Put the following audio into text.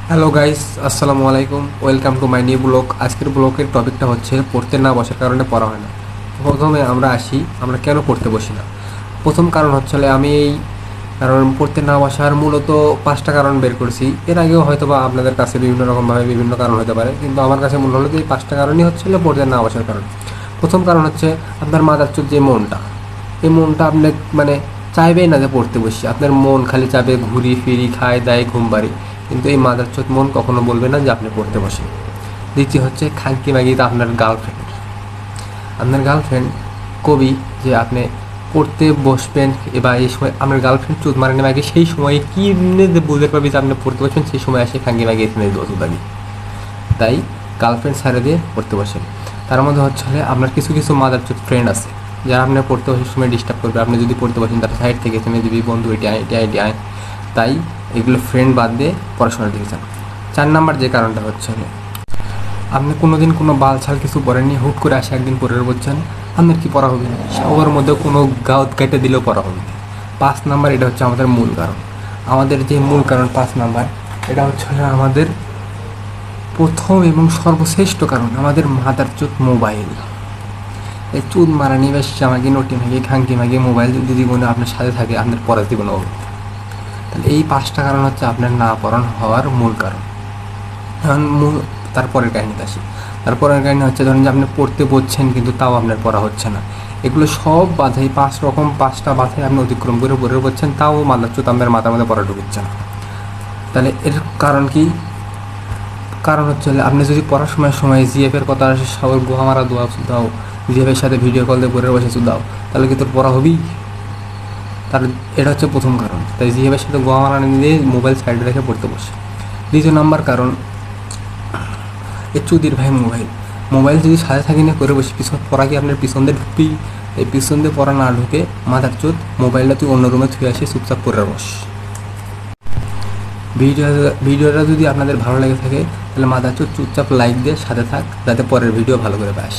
Hello guys, আসসালামু আলাইকুম। Welcome to my new blog. আজকের ব্লগের টপিকটা হচ্ছে পড়তে না বসার কারণে পড়া হয় না। প্রথমে আমরা কেন পড়তে বসি না। প্রথম কারণ হচ্ছে আমি এই কারণ পড়তে না বসার মূলত 5টা কারণ বের করছি। এর আগেও হয়তো বা আপনাদের কাছে বিভিন্ন রকমভাবে বিভিন্ন কারণ হতে পারে, কিন্তু আমার কাছে মনে হলো যে এই 5টা কারণই হচ্ছিল পড়তে না বসার কারণ। প্রথম কারণ হচ্ছে আপনার মাদারচোদ যে মনটা, এই মনটা আপনি মানে চাইবেই না যে পড়তে বসি। আপনার মন খালি চাইবে ঘুরি ফিরি, খায় দায়, ঘুম বাড়ি, কিন্তু এই মাদারচোদ মন কখনো বলবে না যে আপনি পড়তে বসেন। দ্বিতীয় হচ্ছে খানকি মাগিতে আপনার গার্লফ্রেন্ড কবি যে আপনি পড়তে বসবেন, এবার এই সময় আপনার গার্লফ্রেন্ড চুদ মারেনি মাগে, সেই সময় কি বুঝতে পারবি যে আপনি পড়তে বসবেন, সেই সময় আসে খানকি মাগি এখানে দোষদাবি। তাই গার্লফ্রেন্ড ছেড়ে দিয়ে পড়তে বসেন। তার মধ্যে হচ্ছে আপনার কিছু কিছু মাদারচোদ ফ্রেন্ড আছে যারা আপনার পড়তে বসার সময় ডিস্টার্ব করবে। আপনি যদি পড়তে বসেন তারা সাইড থেকে থেমে দিবি, বন্ধু এটি আয়, এটি আয়, এটি আয়। তাই এগুলো ফ্রেন্ড বাদ দিয়ে পড়াশোনার দিকে যান। 4 নাম্বার যে কারণটা হচ্ছে আপনি কোনো দিন কোনো বালছাল কিছু পড়েননি, হুট করে আসে একদিন পড়ে বলছেন আপনার কি পড়া হবে না, সবার মধ্যে কোনো গাউত কেটে দিলেও পড়া হবে না। 5 নাম্বার, এটা হচ্ছে আমাদের মূল কারণ। আমাদের যে মূল কারণ 5 নাম্বার, এটা হচ্ছে আমাদের প্রথম এবং সর্বশ্রেষ্ঠ কারণ, আমাদের মাদারচোদ মোবাইল। এই চুদ মারানি বা আমাকে নটি মাগি খাঙ্কি মাগি মোবাইল যদি জীবনে আপনার সাথে থাকে, আপনার পড়ার জীবনে হবে। তাহলে এই 5টা কারণ হচ্ছে আপনার না পড়ানো হওয়ার মূল কারণ। এখন তারপরের কাহিনীতে আসি। তারপরের কাহিনী হচ্ছে ধরেন যে আপনি পড়তে বসছেন কিন্তু তাও আপনার পড়া হচ্ছে না। এগুলো সব বাধাই 5টা বাধাই আপনি অতিক্রম করে পড়ে বসছেন, তাও মাদারচোদ আপনার মাথার মধ্যে পড়া ঢুকছে না। তাহলে এর কারণ কি? কারণ হচ্ছে আপনি যদি পড়ার সময় জিএফের কথা আসে, সবার গোহা মারা দোয়া দাও, জিএফের সাথে ভিডিও কল দিয়ে পড়ে বসে দাও, তাহলে কি তোর পড়া হবেই? তাহলে এটা হচ্ছে প্রথম কারণ। তাই জিএফের সাথে গোহা মারা দিয়ে মোবাইল সাইডে রেখে পড়তে বসে। দ্বিতীয় নাম্বার কারণ, এ চুদির ভাই মোবাইল যদি সাথে থাকি না করে বসে, পিছন পড়া কি আপনার পিছন দিয়ে ঢুকবি? এই পিছন দিয়ে পড়া না ঢুকে মাদারচোদ মোবাইলটা তুই অন্য রুমে থুয়ে আসে চুপচাপ পড়ে বস। ভিডিওটা যদি আপনাদের ভালো লেগে থাকে তাহলে মাদারচোদ চুপচাপ লাইক দিয়ে সাথে থাক, যাতে পরের ভিডিও ভালো করে পাস।